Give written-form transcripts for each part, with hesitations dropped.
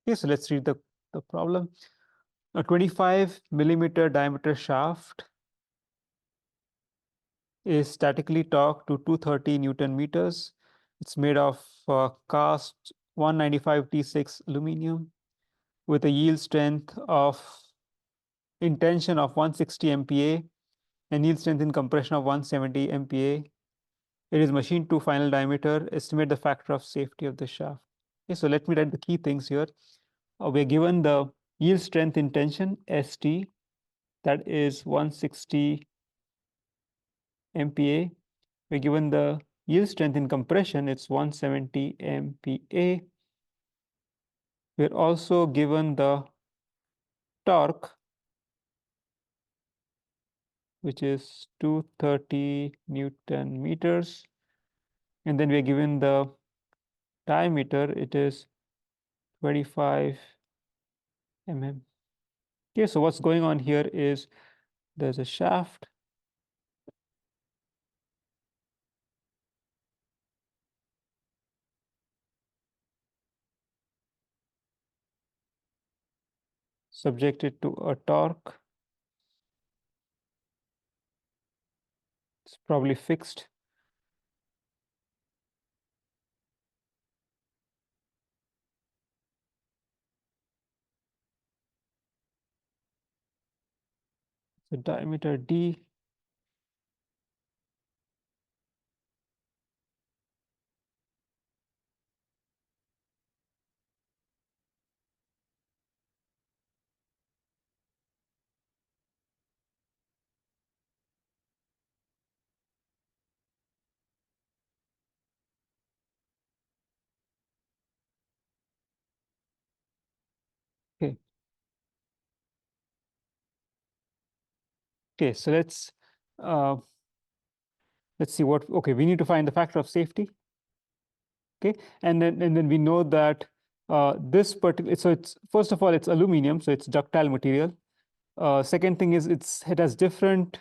Okay, so let's read the problem. A 25 millimeter diameter shaft is statically torqued to 230 Newton meters. It's made of cast 195 T6 aluminum with a yield strength of in tension of 160 MPa and yield strength in compression of 170 MPa. It is machined to final diameter. Estimate the factor of safety of the shaft. Okay, so let me write the key things here. We're given the yield strength in tension, ST, that is 160 MPa. We're given the yield strength in compression, it's 170 MPa. We're also given the torque, which is 230 Newton meters. And then we're given the diameter, it is 25 mm. Okay, so what's going on here is there's a shaft. Subjected to a torque. It's probably fixed. So diameter D. Okay. Okay, so let's see what, okay, we need to find the factor of safety. Okay, and then we know that this particular, so it's first of all it's aluminum, so it's ductile material. Second thing is it has different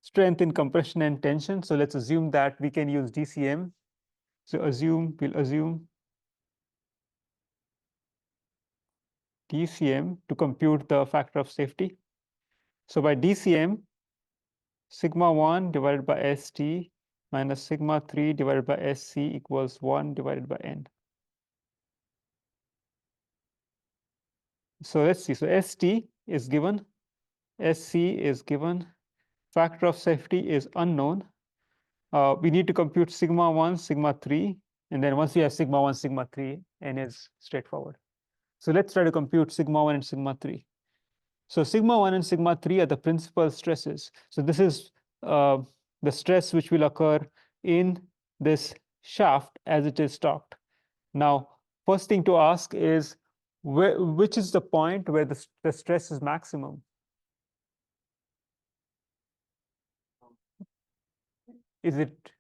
strength in compression and tension. So let's assume that we can use DCM. So we'll assume DCM to compute the factor of safety. So by DCM, sigma 1 divided by ST minus sigma 3 divided by SC equals 1 divided by N. So let's see. So ST is given, SC is given, factor of safety is unknown. We need to compute sigma 1, sigma 3, and then once we have sigma 1, sigma 3, N is straightforward. So let's try to compute sigma 1 and sigma 3. So sigma 1 and sigma 3 are the principal stresses. So this is the stress which will occur in this shaft as it is torqued. Now, first thing to ask is, which is the point where the stress is maximum? Is it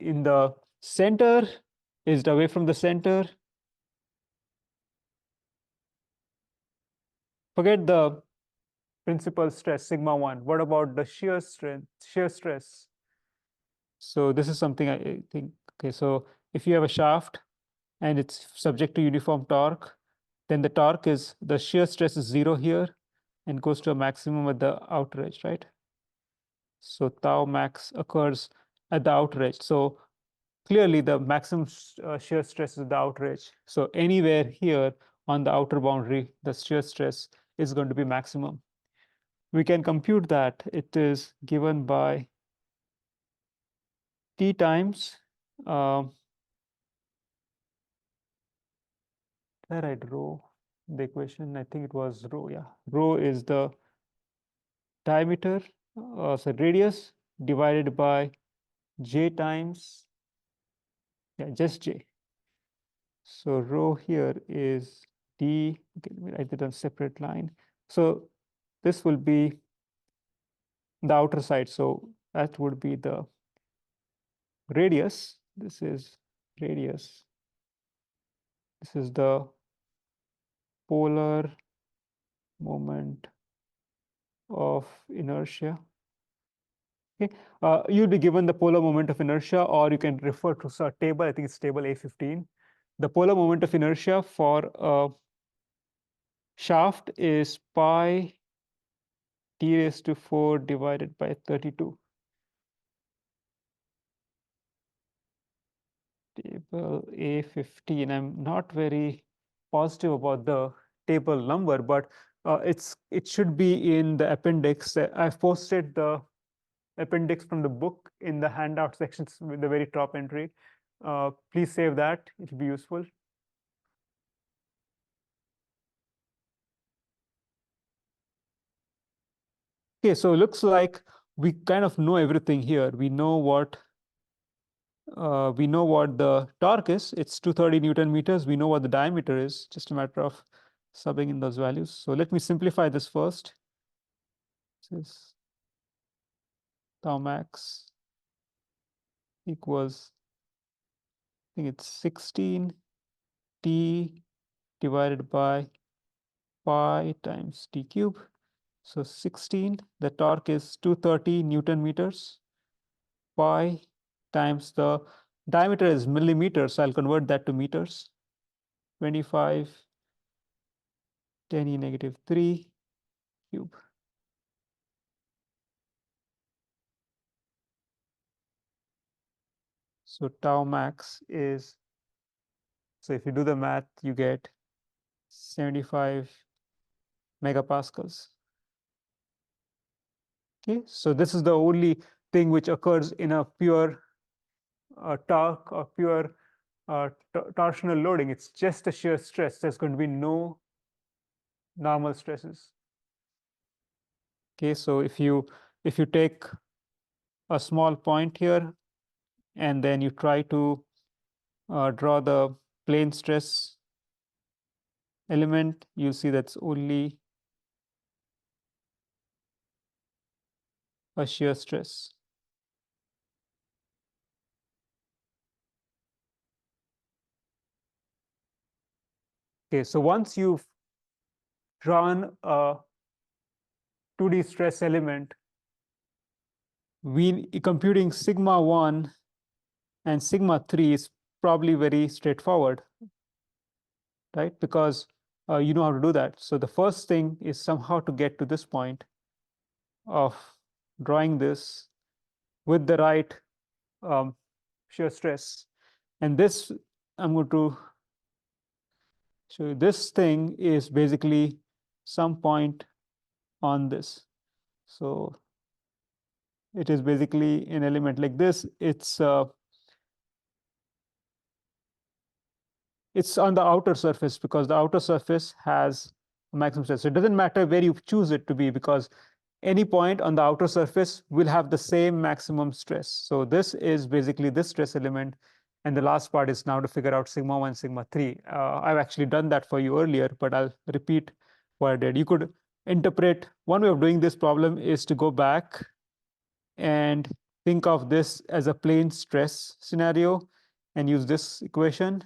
in the center? Is it away from the center? Forget the principal stress, sigma 1. What about the shear stress? So this is something I think, okay, so if you have a shaft and it's subject to uniform torque, then the shear stress is 0 here and goes to a maximum at the outer edge, right? So tau max occurs at the outer edge. So clearly the maximum shear stress is the outer edge. So anywhere here on the outer boundary, the shear stress is going to be maximum. We can compute that. It is given by T times, where I write rho, the equation, I think it was rho, yeah. Rho is the diameter, so radius divided by J times, yeah, just J. So rho here is D, okay, let me write it on separate line. So this will be the outer side. So that would be the radius. This is radius. This is the polar moment of inertia. Okay, you'll be given the polar moment of inertia, or you can refer to a table. I think it's table A15. the polar moment of inertia for a shaft is pi t raised to 4 divided by 32. Table A15. I'm not very positive about the table number, but it should be in the appendix. I've posted the appendix from the book in the handout sections with the very top entry. Please save that. It'll be useful. Okay, so it looks like we kind of know everything here. We know what the torque is. It's 230 Newton meters. We know what the diameter is. Just a matter of subbing in those values. So let me simplify this first. This is tau max equals, I think it's 16 t divided by pi times t cube. So 16, the torque is 230 Newton meters. Pi times the diameter is millimeters, so I'll convert that to meters. 25 10 e negative 3 cube. So tau max is, so if you do the math, you get 75 megapascals. Okay, so this is the only thing which occurs in a pure torque or pure torsional loading. It's just a shear stress. There's going to be no normal stresses. Okay, so if you take a small point here and then you try to draw the plane stress element, you'll see that's only a shear stress. Okay, so once you've drawn a 2D stress element, computing sigma 1 and sigma 3 is probably very straightforward, right? Because you know how to do that. So the first thing is somehow to get to this point of drawing this with the right shear stress. And this, I'm going to show you, this thing is basically some point on this. So it is basically an element like this. It's on the outer surface because the outer surface has a maximum stress. So it doesn't matter where you choose it to be because any point on the outer surface will have the same maximum stress. So this is basically this stress element. And the last part is now to figure out sigma 1, sigma 3. I've actually done that for you earlier, but I'll repeat what I did. You could interpret, one way of doing this problem is to go back and think of this as a plane stress scenario and use this equation.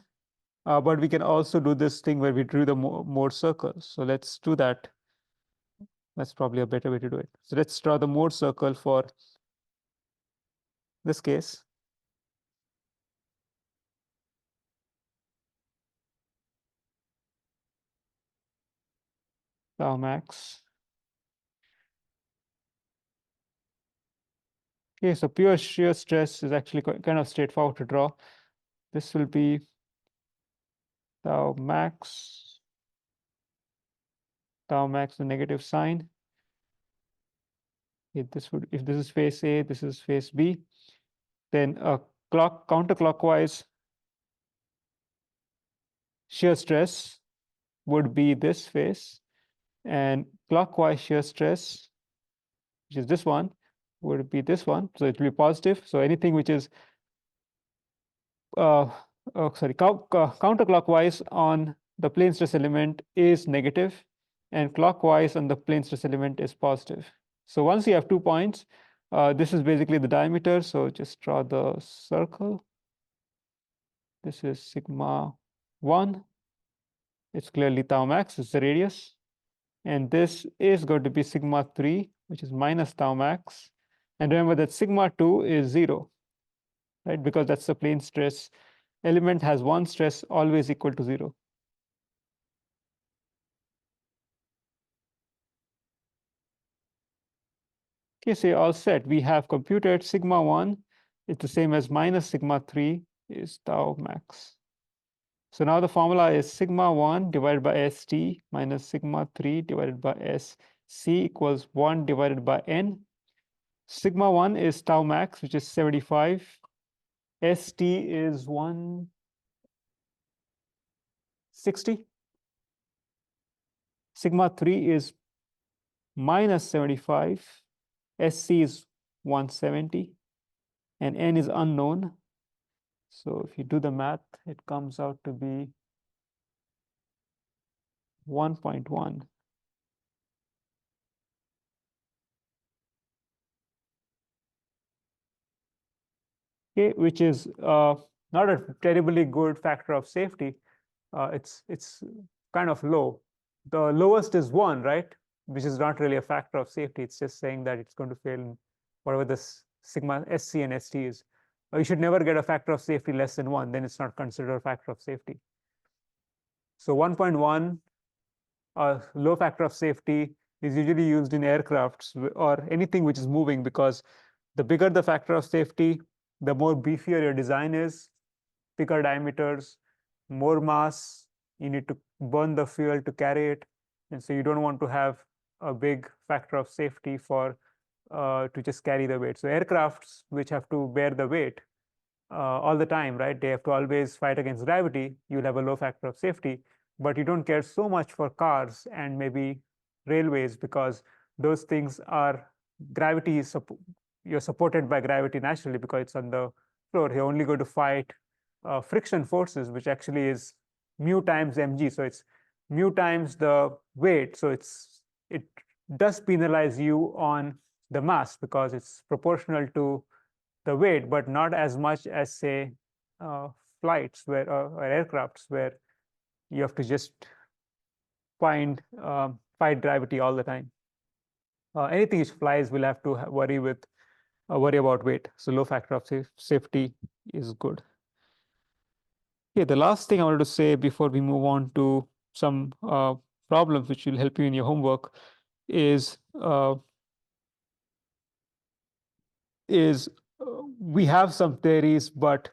But we can also do this thing where we drew the Mohr circle. So let's do that. That's probably a better way to do it. So let's draw the Mohr circle for this case. Tau max. Okay, so pure shear stress is actually kind of straightforward to draw. This will be tau max, the negative sign. If this is phase A, this is phase B, then counterclockwise shear stress would be this phase, and clockwise shear stress, which is this one, would be this one. So it will be positive. So anything which is counterclockwise on the plane stress element is negative, and clockwise on the plane stress element is positive. So once you have 2 points, this is basically the diameter. So just draw the circle. This is sigma 1. It's clearly tau max, it's the radius. And this is going to be sigma 3, which is minus tau max. And remember that sigma 2 is 0, right? Because that's the plane stress element has one stress always equal to 0. Okay, so you're all set. We have computed sigma 1 is the same as minus sigma 3 is tau max. So now the formula is sigma 1 divided by ST minus sigma 3 divided by SC equals 1 divided by N. Sigma 1 is tau max, which is 75. ST is 160. Sigma 3 is minus 75. SC is 170. And N is unknown. So if you do the math, it comes out to be 1.1. Okay, which is not a terribly good factor of safety. It's kind of low. The lowest is 1, right? Which is not really a factor of safety. It's just saying that it's going to fail in whatever this sigma SC and ST is. You should never get a factor of safety less than 1. Then it's not considered a factor of safety. So 1.1, a low factor of safety, is usually used in aircrafts or anything which is moving, because the bigger the factor of safety, the more beefier your design is, thicker diameters, more mass, you need to burn the fuel to carry it. And so you don't want to have a big factor of safety for to just carry the weight. So aircrafts which have to bear the weight all the time, right? They have to always fight against gravity. You'll have a low factor of safety, but you don't care so much for cars and maybe railways, because those things are gravity is you're supported by gravity naturally because it's on the floor. You're only going to fight friction forces, which actually is mu times mg. So it's mu times the weight. So it does penalize you on the mass because it's proportional to the weight, but not as much as, say, flights where or aircrafts where you have to just fight gravity all the time. Anything which flies will have to worry about weight. So low factor of safety is good. Okay, the last thing I wanted to say before we move on to some problems which will help you in your homework is we have some theories, but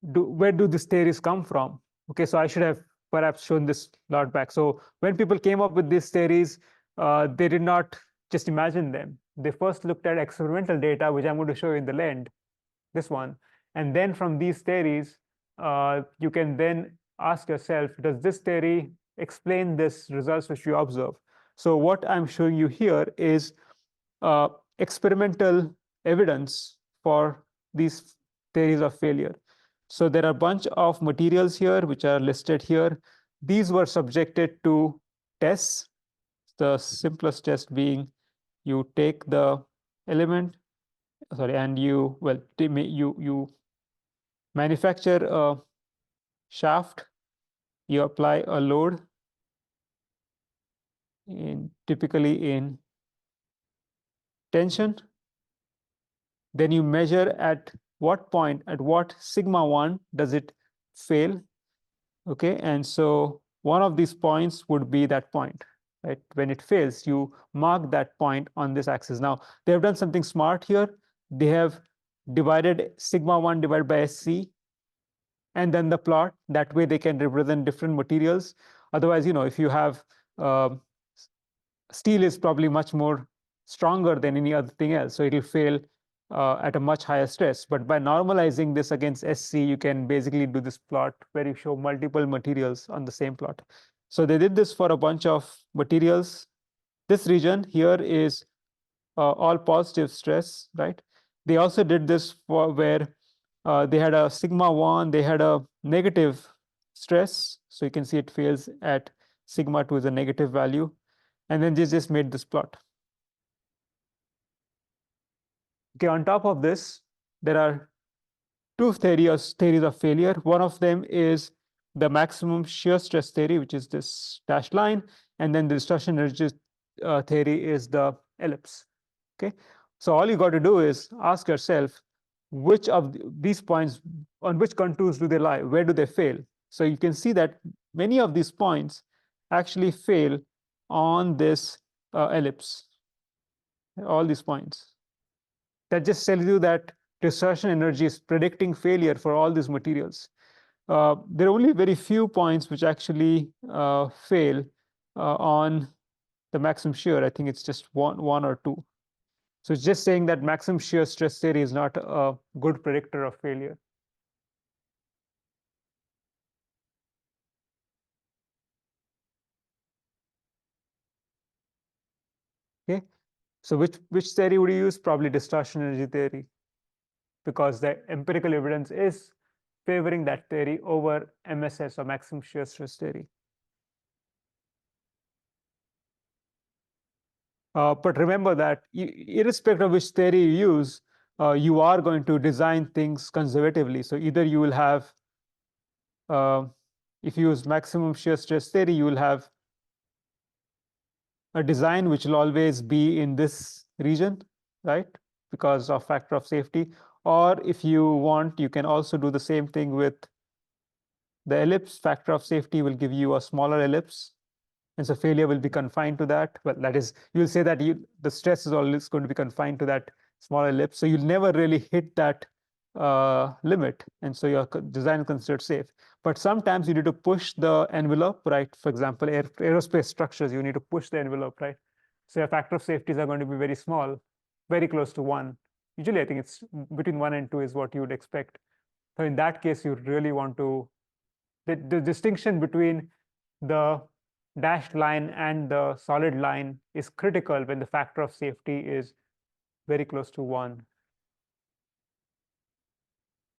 where do these theories come from? Okay, so I should have perhaps shown this lot back. So when people came up with these theories, they did not just imagine them. They first looked at experimental data, which I'm going to show you in the end, this one. And then from these theories, you can then ask yourself, does this theory explain this results which you observe? So what I'm showing you here is experimental evidence for these theories of failure. So there are a bunch of materials here which are listed here. These were subjected to tests. The simplest test being you take the element, and you manufacture a shaft. You apply a load typically in tension. Then you measure at what point, at what sigma 1 does it fail. Okay, and so one of these points would be that point, right? When it fails, you mark that point on this axis. Now, they have done something smart here. They have divided sigma 1 divided by SC and then the plot. That way they can represent different materials. Otherwise, if you have steel is probably much more stronger than any other thing else, so it will fail at a much higher stress. But by normalizing this against SC, you can basically do this plot where you show multiple materials on the same plot. So they did this for a bunch of materials. This region here is all positive stress, right? They also did this for where they had a sigma 1, they had a negative stress. So you can see it fails at sigma 2 is a negative value. And then they just made this plot. Okay, on top of this, there are two theories of failure. One of them is the maximum shear stress theory, which is this dashed line, and then the distortion energy theory is the ellipse. Okay, so all you got to do is ask yourself, which of these points, on which contours do they lie? Where do they fail? So you can see that many of these points actually fail on this ellipse, all these points. That just tells you that dispersion energy is predicting failure for all these materials. There are only very few points which actually fail on the maximum shear. I think it's just one or two. So it's just saying that maximum shear stress theory is not a good predictor of failure. Okay, so which theory would you use? Probably distortion energy theory, because the empirical evidence is favoring that theory over MSS, or maximum shear stress theory. But remember that irrespective of which theory you use, you are going to design things conservatively. So either you will have, if you use maximum shear stress theory, you will have a design which will always be in this region, right? Because of factor of safety. Or if you want, you can also do the same thing with the ellipse. Factor of safety will give you a smaller ellipse, and so failure will be confined to that. Well, that is, you'll say that the stress is always going to be confined to that smaller ellipse, so you'll never really hit that limit, and so your design is considered safe. But sometimes you need to push the envelope, right? For example, aerospace structures, you need to push the envelope, right? So your factor of safeties are going to be very small, very close to one. Usually, I think it's between 1 and 2 is what you would expect. So in that case, you really want to, the distinction between the dashed line and the solid line is critical when the factor of safety is very close to 1.